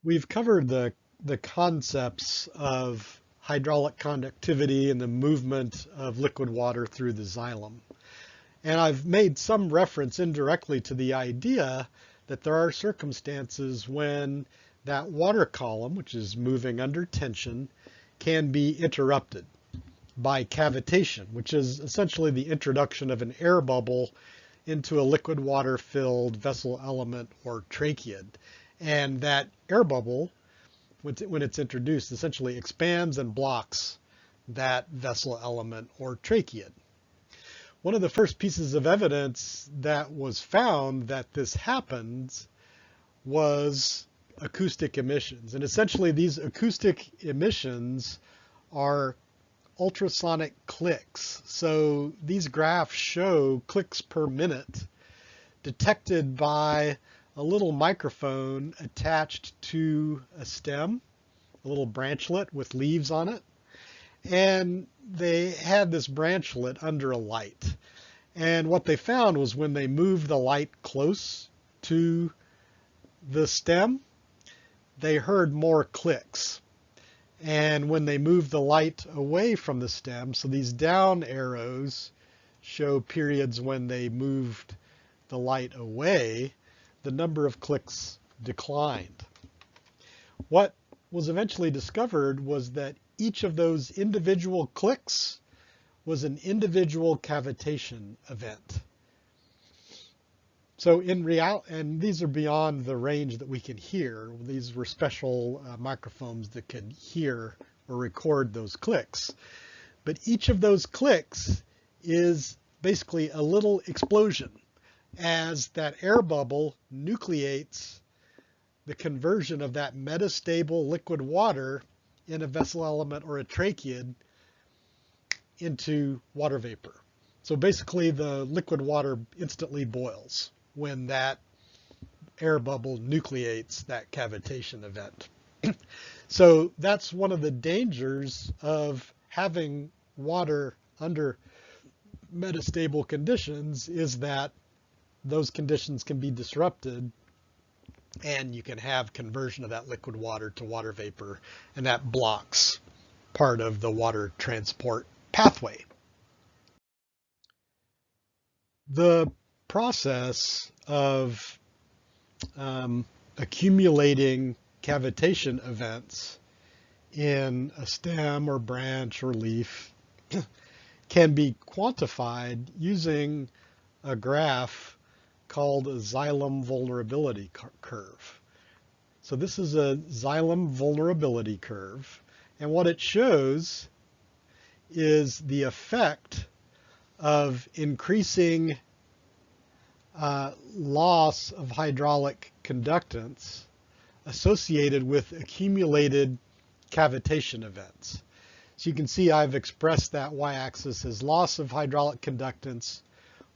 We've covered the concepts of hydraulic conductivity and the movement of liquid water through the xylem. And I've made some reference indirectly to the idea that there are circumstances when that water column, which is moving under tension, can be interrupted by cavitation, which is essentially the introduction of an air bubble into a liquid water filled vessel element or tracheid. And that air bubble, when it's introduced, essentially expands and blocks that vessel element or tracheid. One of the first pieces of evidence that was found that this happens was acoustic emissions. And essentially these acoustic emissions are ultrasonic clicks. So these graphs show clicks per minute detected by a little microphone attached to a stem, a little branchlet with leaves on it. And they had this branchlet under a light. And what they found was when they moved the light close to the stem, they heard more clicks. And when they moved the light away from the stem, so these down arrows show periods when they moved the light away, the number of clicks declined. What was eventually discovered was that each of those individual clicks was an individual cavitation event. So in reality, and these are beyond the range that we can hear. These were special microphones that could hear or record those clicks. But each of those clicks is basically a little explosion as that air bubble nucleates the conversion of that metastable liquid water in a vessel element or a tracheid into water vapor. So basically the liquid water instantly boils when that air bubble nucleates that cavitation event. So that's one of the dangers of having water under metastable conditions, is that those conditions can be disrupted and you can have conversion of that liquid water to water vapor, and that blocks part of the water transport pathway. The process of accumulating cavitation events in a stem or branch or leaf can be quantified using a graph called a Xylem vulnerability curve. So this is a Xylem vulnerability curve, and what it shows is the effect of increasing loss of hydraulic conductance associated with accumulated cavitation events. So you can see I've expressed that y-axis as loss of hydraulic conductance,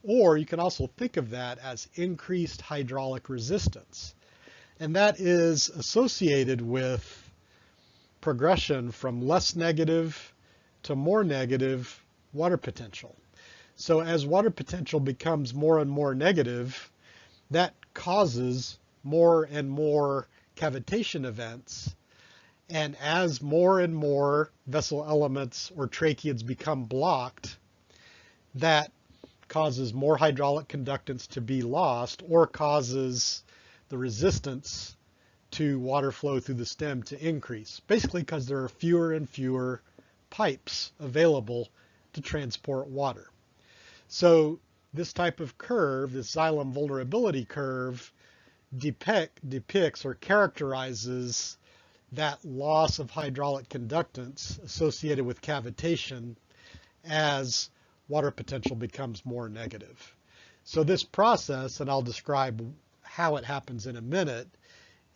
or you can also think of that as increased hydraulic resistance. And that is associated with progression from less negative to more negative water potential. So as water potential becomes more and more negative, that causes more and more cavitation events. And as more and more vessel elements or tracheids become blocked, that causes more hydraulic conductance to be lost, or causes the resistance to water flow through the stem to increase, basically because there are fewer and fewer pipes available to transport water. So this type of curve, this Xylem vulnerability curve, depicts or characterizes that loss of hydraulic conductance associated with cavitation as water potential becomes more negative. So this process, and I'll describe how it happens in a minute,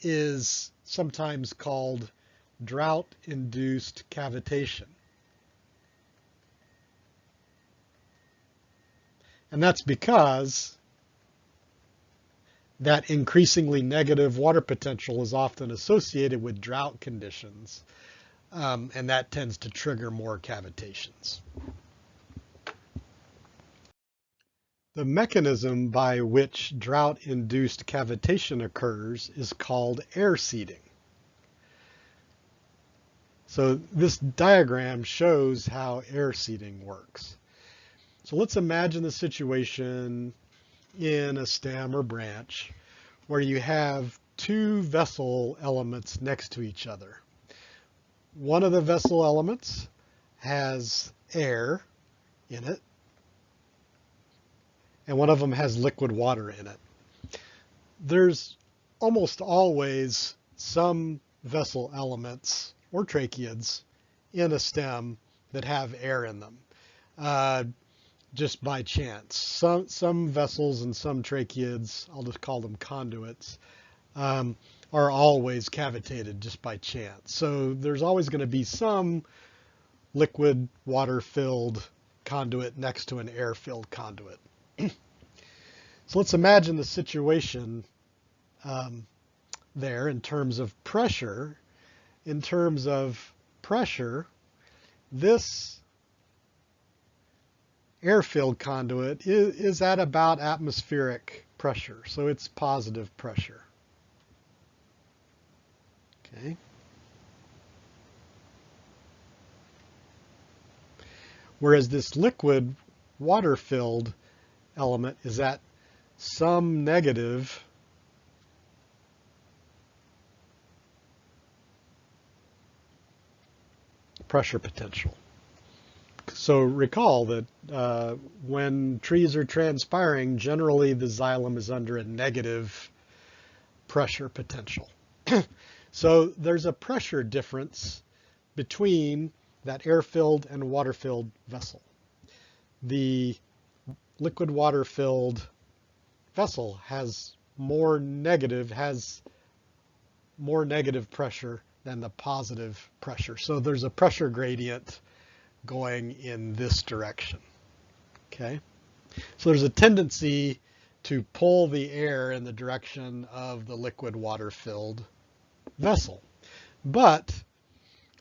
is sometimes called drought-induced cavitation. And that's because that increasingly negative water potential is often associated with drought conditions, and that tends to trigger more cavitations. The mechanism by which drought-induced cavitation occurs is called air seeding. So this diagram shows how air seating works. So let's imagine the situation in a stem or branch where you have two vessel elements next to each other. One of the vessel elements has air in it, and one of them has liquid water in it. There's almost always some vessel elements or tracheids in a stem that have air in them, just by chance. Some vessels and some tracheids, I'll just call them conduits, are always cavitated just by chance. So there's always going to be some liquid water-filled conduit next to an air-filled conduit. So let's imagine the situation there in terms of pressure. In terms of pressure, this air-filled conduit is at about atmospheric pressure, so it's positive pressure. Okay. Whereas this liquid water-filled element is at some negative pressure potential. So recall that when trees are transpiring, generally the xylem is under a negative pressure potential. So there's a pressure difference between that air-filled and water-filled vessel. The liquid water-filled vessel has more negative pressure than the positive pressure. So there's a pressure gradient going in this direction. Okay? So there's a tendency to pull the air in the direction of the liquid water-filled vessel. But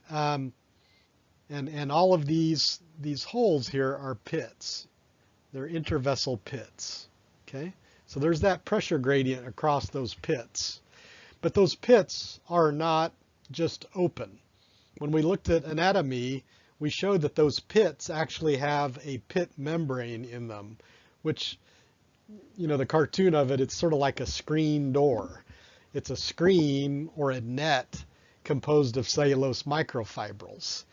and all of these holes here are pits. They're intervessel pits. Okay? So there's that pressure gradient across those pits. But those pits are not just open. When we looked at anatomy, we showed that those pits actually have a pit membrane in them, which, you know, the cartoon of it, it's sort of like a screen door. It's a screen or a net composed of cellulose microfibrils.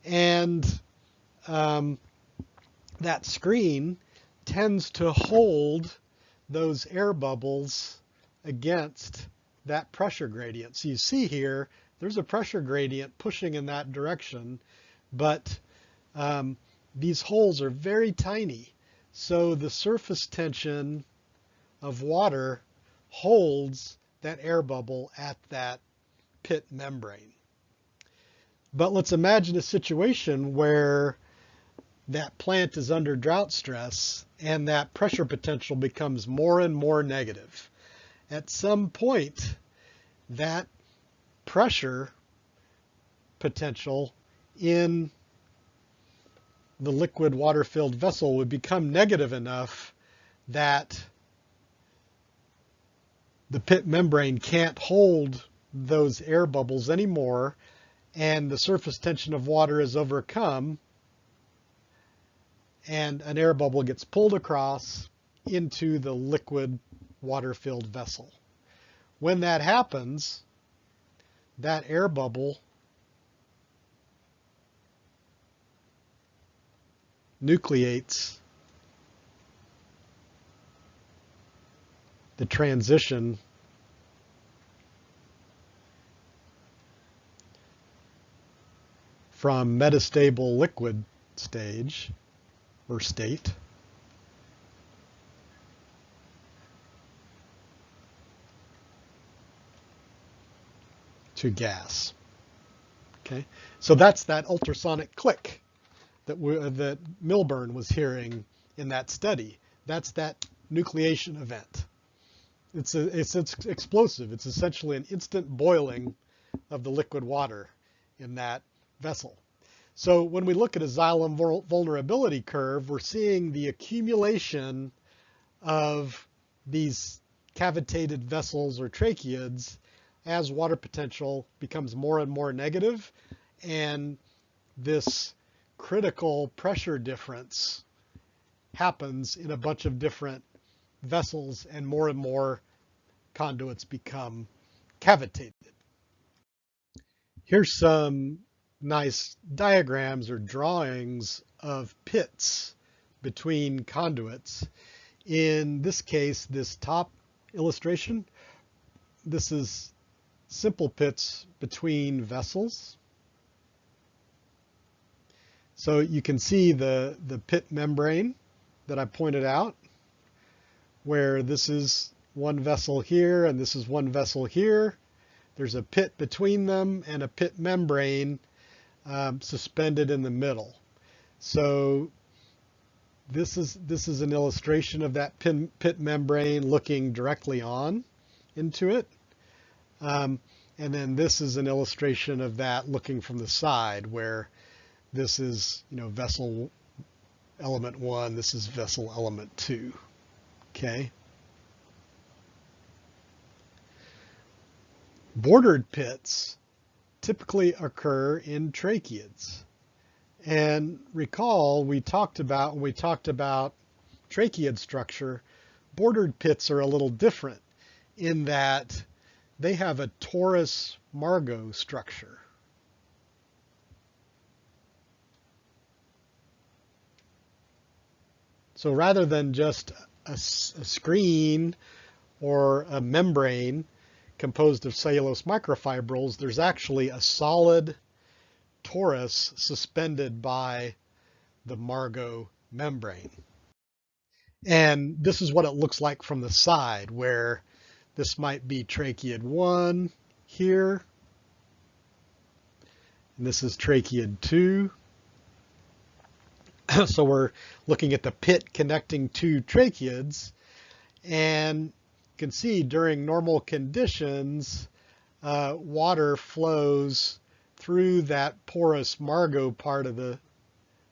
And that screen tends to hold those air bubbles against that pressure gradient. So you see here, there's a pressure gradient pushing in that direction, but these holes are very tiny. So the surface tension of water holds that air bubble at that pit membrane. But let's imagine a situation where that plant is under drought stress and that pressure potential becomes more and more negative. At some point, that pressure potential in the liquid water-filled vessel would become negative enough that the pit membrane can't hold those air bubbles anymore, and the surface tension of water is overcome, and an air bubble gets pulled across into the liquid water-filled vessel. When that happens, that air bubble nucleates the transition from metastable liquid stage or state to gas. Okay, so that's that ultrasonic click that Milburn was hearing in that study. That's that nucleation event. It's explosive. It's essentially an instant boiling of the liquid water in that vessel. So when we look at a xylem vulnerability curve, we're seeing the accumulation of these cavitated vessels or tracheids as water potential becomes more and more negative, and this critical pressure difference happens in a bunch of different vessels, and more conduits become cavitated. Here's some nice diagrams or drawings of pits between conduits. In this case, this top illustration, this is simple pits between vessels. So you can see the pit membrane that I pointed out, where this is one vessel here and this is one vessel here. There's a pit between them and a pit membrane suspended in the middle. So this is an illustration of that pit membrane looking directly on into it. And then this is an illustration of that looking from the side, where this is, vessel element 1, this is vessel element 2. Okay. Bordered pits typically occur in tracheids. And recall, when we talked about tracheid structure, bordered pits are a little different in that they have a torus margo structure. So rather than just a screen or a membrane composed of cellulose microfibrils, there's actually a solid torus suspended by the margo membrane. And this is what it looks like from the side, where this might be tracheid 1 here, and this is tracheid 2. So we're looking at the pit connecting two tracheids, and you can see during normal conditions, water flows through that porous margo part of the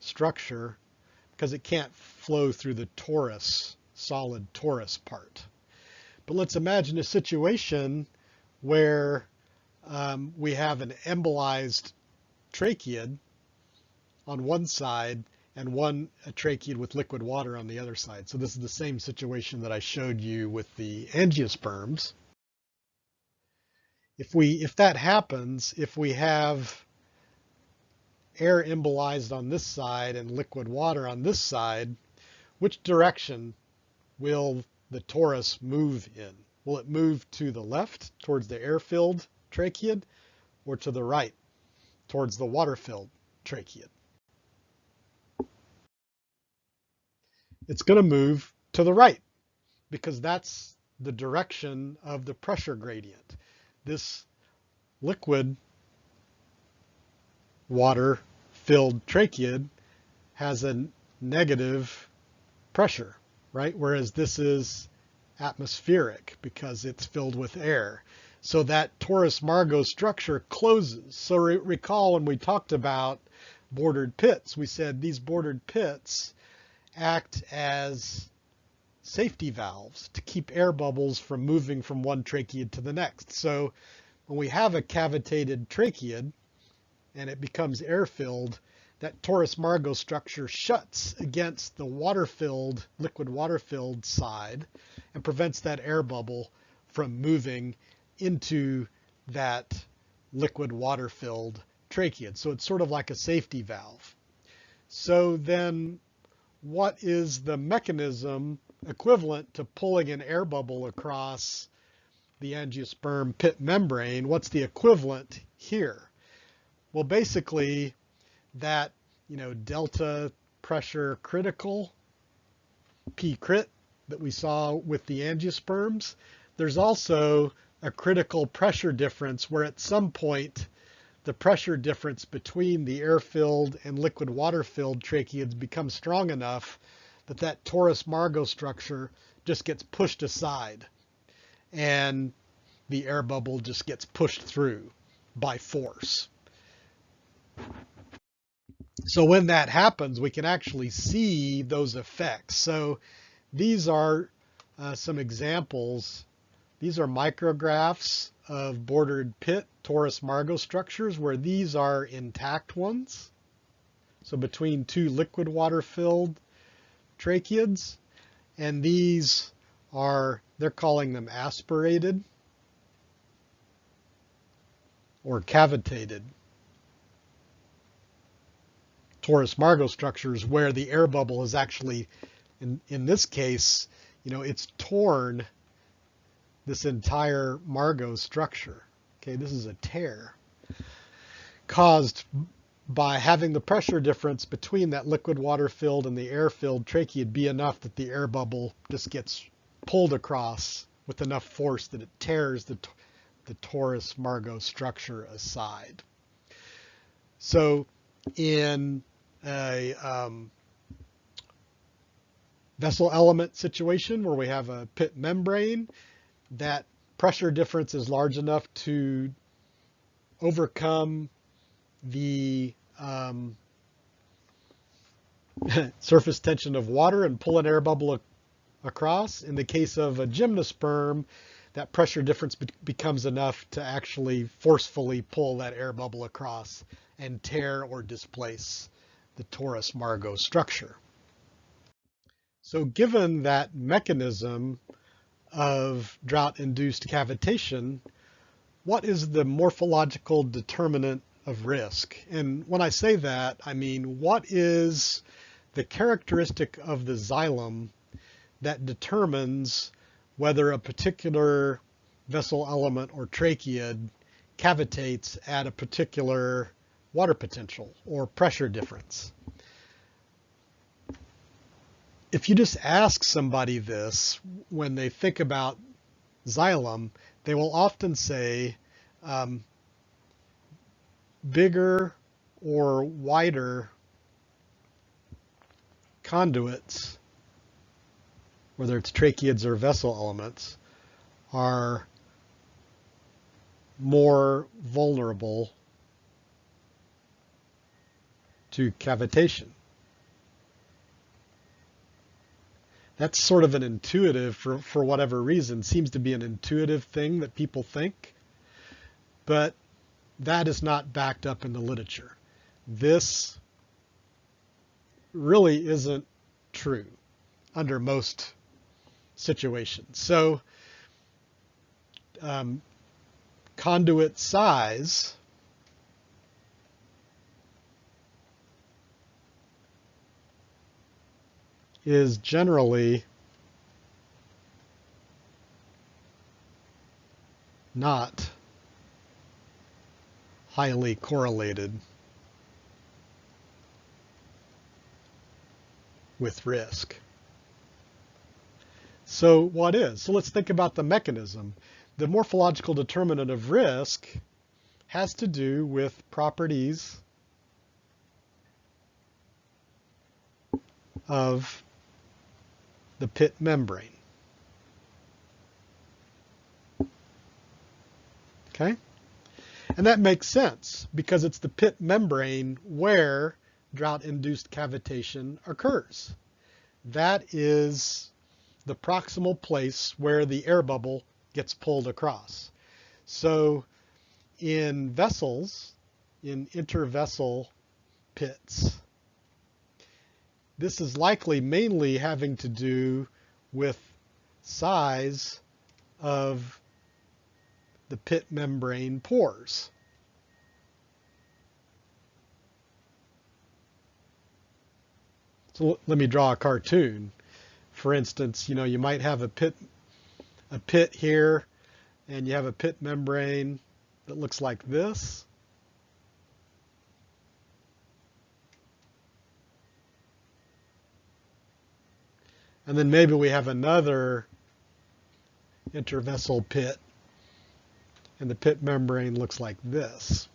structure because it can't flow through the torus, solid torus part. But let's imagine a situation where we have an embolized tracheid on one side and a tracheid with liquid water on the other side. So this is the same situation that I showed you with the angiosperms. If that happens, if we have air embolized on this side and liquid water on this side, which direction will the torus move in? Will it move to the left towards the air-filled tracheid, or to the right towards the water-filled tracheid? It's going to move to the right because that's the direction of the pressure gradient. This liquid water-filled tracheid has a negative pressure, right? Whereas this is atmospheric because it's filled with air. So that torus margo structure closes. So recall when we talked about bordered pits, we said these bordered pits act as safety valves to keep air bubbles from moving from one tracheid to the next. So when we have a cavitated tracheid and it becomes air-filled, that torus margo structure shuts against the water-filled, liquid water-filled side and prevents that air bubble from moving into that liquid water-filled tracheid. So it's sort of like a safety valve. So then what is the mechanism equivalent to pulling an air bubble across the angiosperm pit membrane? What's the equivalent here? Well, basically that, delta pressure critical, P crit, that we saw with the angiosperms, there's also a critical pressure difference where at some point the pressure difference between the air-filled and liquid water-filled tracheids becomes strong enough that torus margo structure just gets pushed aside and the air bubble just gets pushed through by force. So when that happens, we can actually see those effects. So these are some examples These are micrographs of bordered pit torus-margow structures where these are intact ones. So between two liquid water filled tracheids, and these are, they're calling them aspirated or cavitated torus-margow structures where the air bubble is actually, in this case, it's torn this entire Margow structure. Okay, this is a tear caused by having the pressure difference between that liquid water filled and the air filled tracheid be enough that the air bubble just gets pulled across with enough force that it tears the torus-margow structure aside. So in a vessel element situation where we have a pit membrane, that pressure difference is large enough to overcome the surface tension of water and pull an air bubble across. In the case of a gymnosperm, that pressure difference becomes enough to actually forcefully pull that air bubble across and tear or displace the torus-margow structure. So given that mechanism of drought-induced cavitation, what is the morphological determinant of risk? And when I say that, I mean, what is the characteristic of the xylem that determines whether a particular vessel element or tracheid cavitates at a particular water potential or pressure difference? If you just ask somebody this when they think about xylem, they will often say bigger or wider conduits, whether it's tracheids or vessel elements, are more vulnerable to cavitation. That's sort of an intuitive, for whatever reason, seems to be an intuitive thing that people think, but that is not backed up in the literature. This really isn't true under most situations. So conduit size is generally not highly correlated with risk. So what is? So let's think about the mechanism. The morphological determinant of risk has to do with properties of the pit membrane. Okay? And that makes sense because it's the pit membrane where drought-induced cavitation occurs. That is the proximal place where the air bubble gets pulled across. So in vessels, in intervessel pits, this is likely mainly having to do with size of the pit membrane pores. So let me draw a cartoon. For instance, you might have a pit here, and you have a pit membrane that looks like this. And then maybe we have another intervessel pit, and the pit membrane looks like this.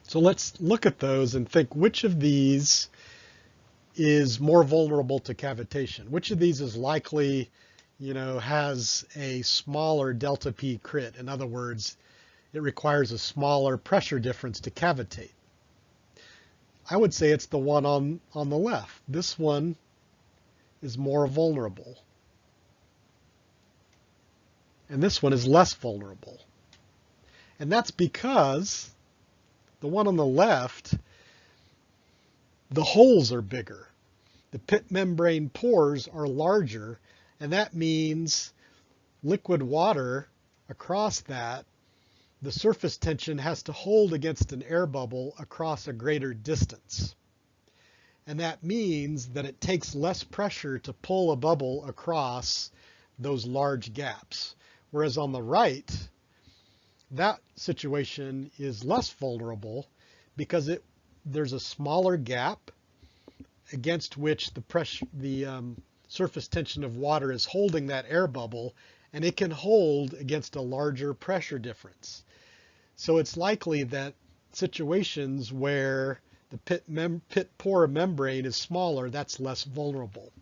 So let's look at those and think which of these is more vulnerable to cavitation. Which of these is likely, has a smaller delta P crit. In other words, it requires a smaller pressure difference to cavitate. I would say it's the one on the left. This one is more vulnerable. And this one is less vulnerable. And that's because the one on the left, the holes are bigger. The pit membrane pores are larger, and that means liquid water across that, the surface tension has to hold against an air bubble across a greater distance. And that means that it takes less pressure to pull a bubble across those large gaps. Whereas on the right, that situation is less vulnerable because there's a smaller gap against which the surface tension of water is holding that air bubble, and it can hold against a larger pressure difference. So it's likely that situations where the pit pore membrane is smaller, that's less vulnerable.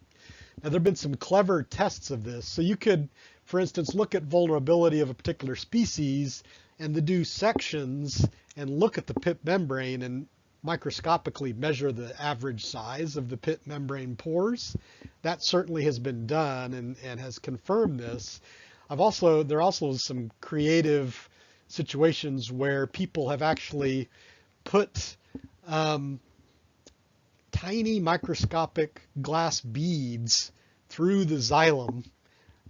Now, there have been some clever tests of this. So you could, for instance, look at vulnerability of a particular species and do sections and look at the pit membrane and microscopically measure the average size of the pit membrane pores. That certainly has been done and has confirmed this. There are also some creative situations where people have actually put tiny microscopic glass beads through the xylem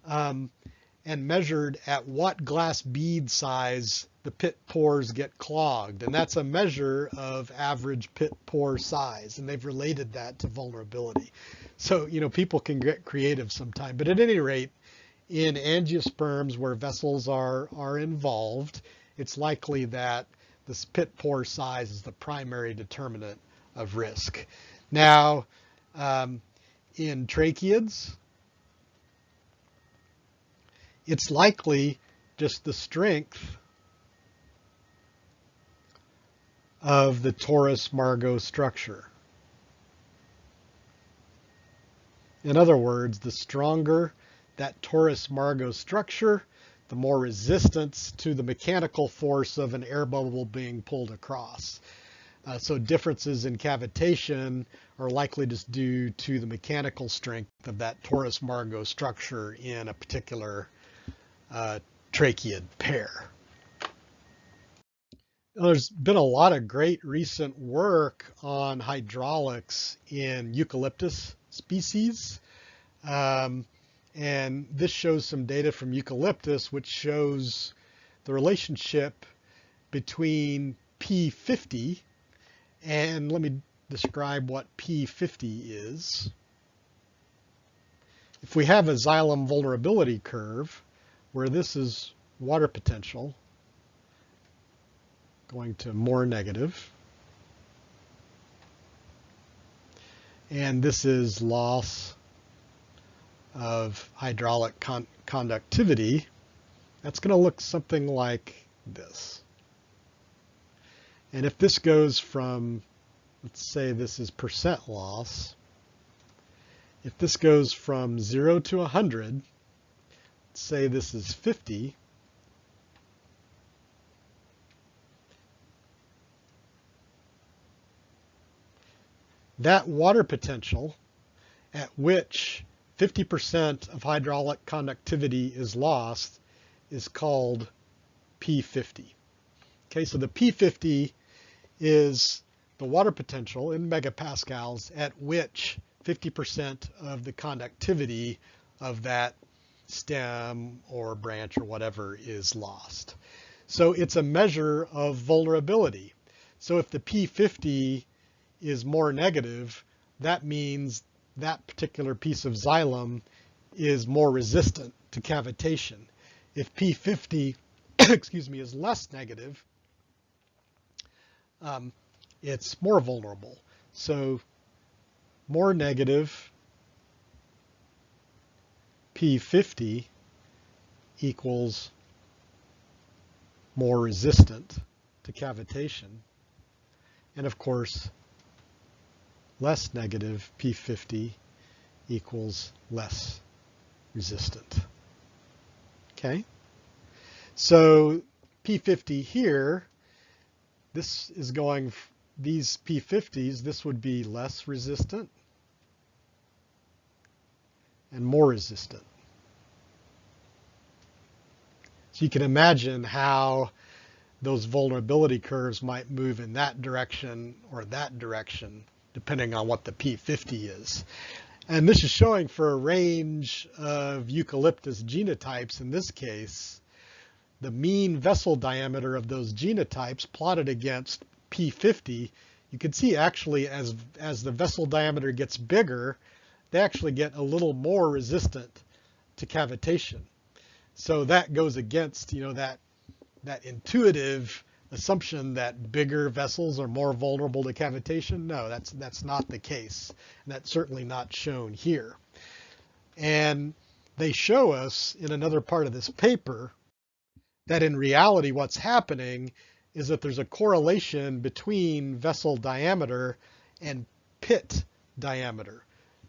and measured at what glass bead size the pit pores get clogged. And that's a measure of average pit pore size. And they've related that to vulnerability. So, people can get creative sometime. But at any rate, in angiosperms where vessels are involved, it's likely that this pit pore size is the primary determinant of risk. Now, in tracheids, it's likely just the strength of the torus margaux structure. In other words, the stronger that torus margaux structure, the more resistance to the mechanical force of an air bubble being pulled across. So differences in cavitation are likely just due to the mechanical strength of that torus margaux structure in a particular tracheid pair. There's been a lot of great recent work on hydraulics in eucalyptus species. And this shows some data from eucalyptus, which shows the relationship between P50, and let me describe what P50 is. If we have a xylem vulnerability curve, where this is water potential, going to more negative, and this is loss of hydraulic conductivity, that's going to look something like this. And if this goes from, let's say this is percent loss, if this goes from 0 to 100, let's say this is 50, that water potential at which 50% of hydraulic conductivity is lost is called P50. Okay, so the P50 is the water potential in megapascals at which 50% of the conductivity of that stem or branch or whatever is lost. So it's a measure of vulnerability. So if the P50 is more negative, that means that particular piece of xylem is more resistant to cavitation. If P50 is less negative, it's more vulnerable. So more negative P50 equals more resistant to cavitation. And of course, less negative P50 equals less resistant. Okay? So P50 here, this is going these P50s, this would be less resistant and more resistant. So you can imagine how those vulnerability curves might move in that direction or that direction, depending on what the P50 is. And this is showing for a range of eucalyptus genotypes. In this case, the mean vessel diameter of those genotypes plotted against P50, you can see actually as the vessel diameter gets bigger, they actually get a little more resistant to cavitation. So that goes against, that intuitive assumption that bigger vessels are more vulnerable to cavitation. No, that's not the case. And that's certainly not shown here. And they show us in another part of this paper that in reality what's happening is that there's a correlation between vessel diameter and pit diameter.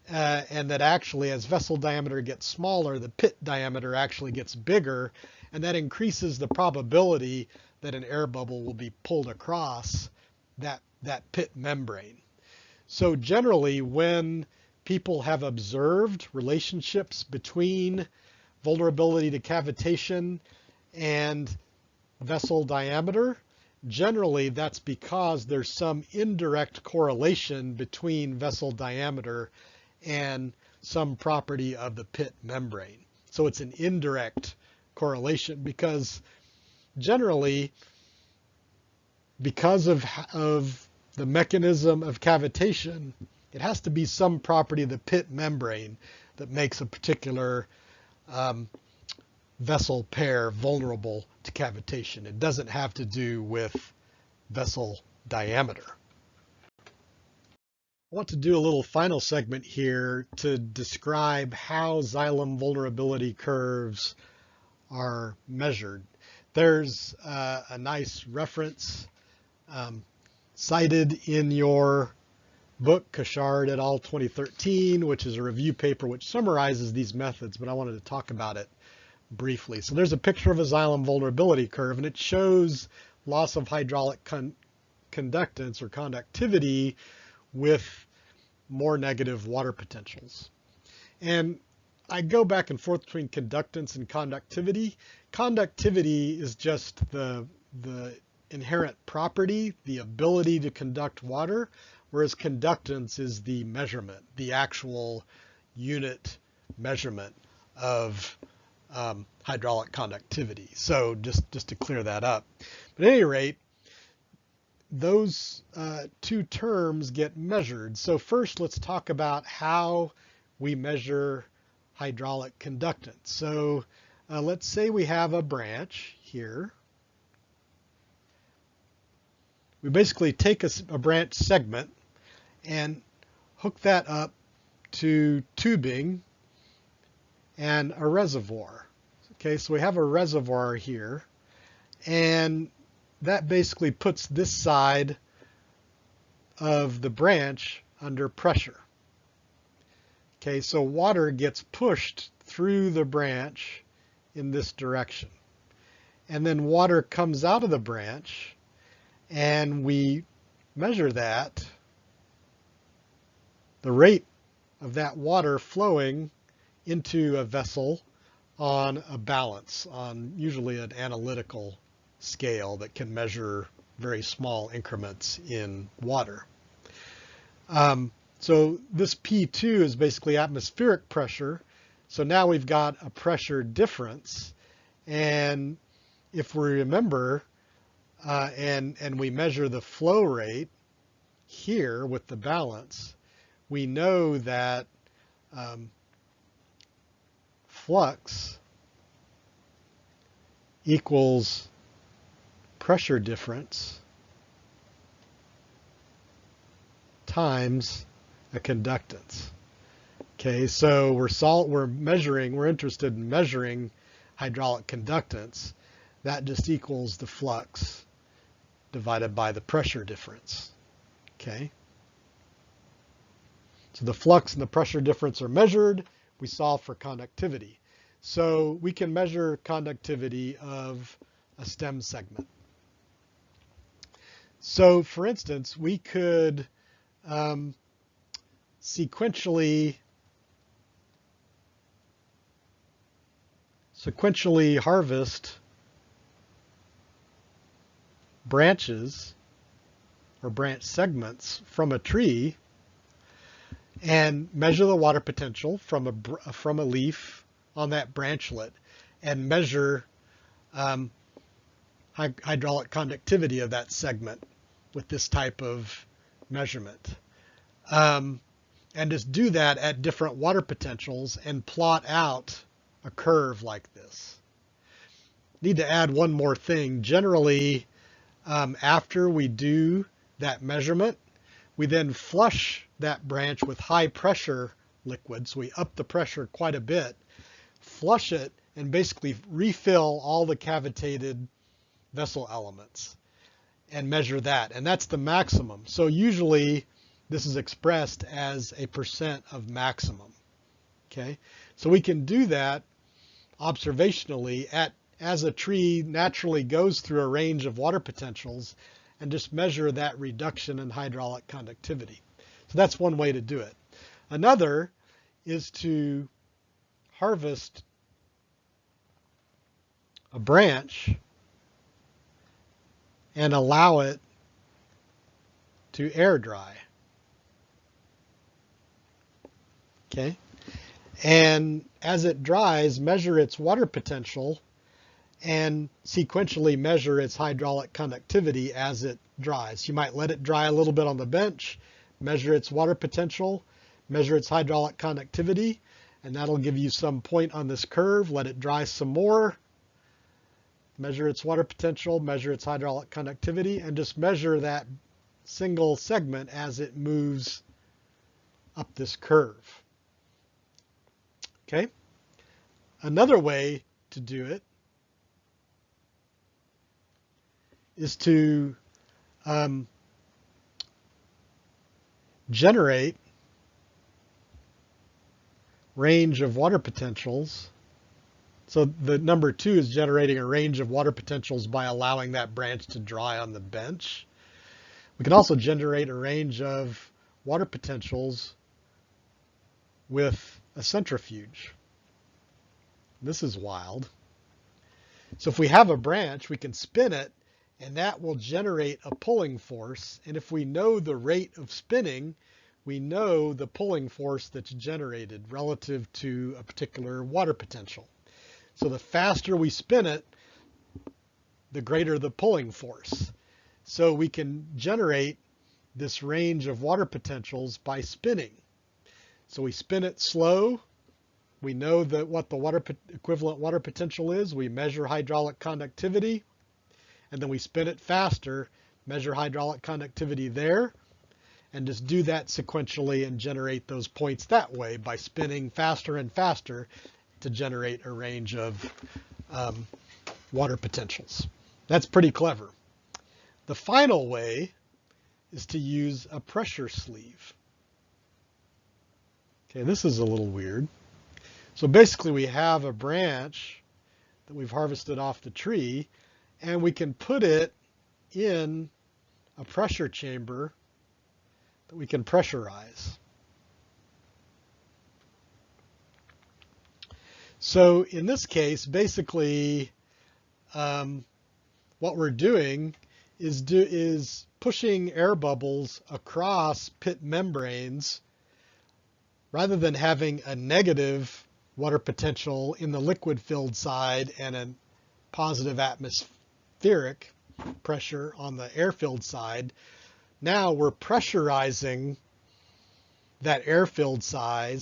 And that actually as vessel diameter gets smaller, the pit diameter actually gets bigger, and that increases the probability that an air bubble will be pulled across that pit membrane. So generally, when people have observed relationships between vulnerability to cavitation and vessel diameter, generally that's because there's some indirect correlation between vessel diameter and some property of the pit membrane. So it's an indirect correlation because generally, because of the mechanism of cavitation, it has to be some property of the pit membrane that makes a particular vessel pair vulnerable to cavitation. It doesn't have to do with vessel diameter. I want to do a little final segment here to describe how Xylem vulnerability curves are measured. There's a nice reference cited in your book, Cachard et al. 2013, which is a review paper which summarizes these methods, but I wanted to talk about it briefly. So there's a picture of a Xylem vulnerability curve, and it shows loss of hydraulic conductance or conductivity with more negative water potentials. And I go back and forth between conductance and conductivity. Conductivity is just the inherent property, the ability to conduct water, whereas conductance is the measurement, the actual unit measurement of hydraulic conductivity. So just to clear that up. But at any rate, those two terms get measured. So first, let's talk about how we measure hydraulic conductance. So let's say we have a branch here. We basically take a branch segment and hook that up to tubing and a reservoir. Okay, so we have a reservoir here, and that basically puts this side of the branch under pressure. Okay, so water gets pushed through the branch in this direction. And then water comes out of the branch, and we measure that, the rate of that water flowing into a vessel on a balance, on usually an analytical scale that can measure very small increments in water. So this P2 is basically atmospheric pressure. So now we've got a pressure difference. And if we remember, and we measure the flow rate here with the balance, we know that flux equals pressure difference times a conductance. Okay, so we're interested in measuring hydraulic conductance. That just equals the flux divided by the pressure difference. Okay. So the flux and the pressure difference are measured. We solve for conductivity. So we can measure conductivity of a stem segment. So for instance, we could sequentially harvest branches or branch segments from a tree and measure the water potential from a leaf on that branchlet and measure hydraulic conductivity of that segment with this type of measurement. And just do that at different water potentials and plot out a curve like this. Need to add one more thing. Generally, after we do that measurement, we then flush that branch with high pressure liquid. So we up the pressure quite a bit, flush it, and basically refill all the cavitated vessel elements and measure that. And that's the maximum. So usually this is expressed as a % of maximum. Okay, so we can do that observationally as a tree naturally goes through a range of water potentials and just measure that reduction in hydraulic conductivity. So that's one way to do it. Another is to harvest a branch and allow it to air dry. Okay, and as it dries, measure its water potential and sequentially measure its hydraulic conductivity as it dries. You might let it dry a little bit on the bench, measure its water potential, measure its hydraulic conductivity, and that'll give you some point on this curve. Let it dry some more, measure its water potential, measure its hydraulic conductivity, and just measure that single segment as it moves up this curve. Okay? Another way to do it is to generate range of water potentials. So the number 2 is generating a range of water potentials by allowing that branch to dry on the bench. We can also generate a range of water potentials with a centrifuge. This is wild. So if we have a branch, we can spin it, and that will generate a pulling force. And if we know the rate of spinning, we know the pulling force that's generated relative to a particular water potential. So the faster we spin it, the greater the pulling force. So we can generate this range of water potentials by spinning. So we spin it slow. We know that what the equivalent water potential is. We measure hydraulic conductivity. And then we spin it faster, measure hydraulic conductivity there, and just do that sequentially and generate those points that way by spinning faster and faster to generate a range of water potentials. That's pretty clever. The final way is to use a pressure sleeve. Okay, this is a little weird. So basically we have a branch that we've harvested off the tree, and we can put it in a pressure chamber that we can pressurize. So in this case, basically what we're doing is pushing air bubbles across pit membranes rather than having a negative water potential in the liquid-filled side and a positive atmospheric pressure on the air-filled side. Now we're pressurizing that air-filled side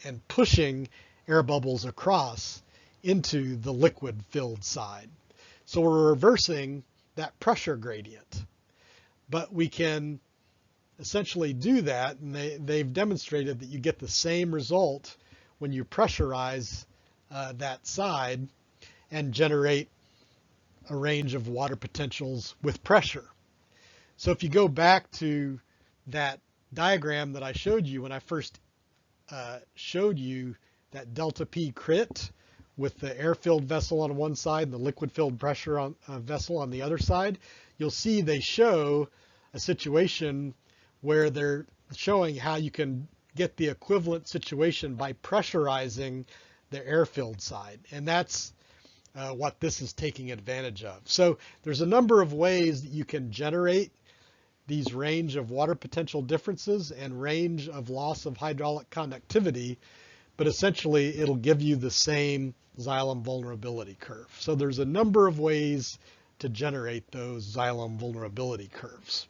and pushing air bubbles across into the liquid-filled side. So we're reversing that pressure gradient. But we can essentially do that, and they've demonstrated that you get the same result when you pressurize that side and generate a range of water potentials with pressure. So if you go back to that diagram that I showed you when I first showed you that delta P crit with the air-filled vessel on one side and the liquid-filled pressure on vessel on the other side, you'll see they show a situation where they're showing how you can get the equivalent situation by pressurizing the air-filled side. And that's what this is taking advantage of. So there's a number of ways that you can generate these range of water potential differences and range of loss of hydraulic conductivity, but essentially it'll give you the same Xylem vulnerability curve. So there's a number of ways to generate those Xylem vulnerability curves.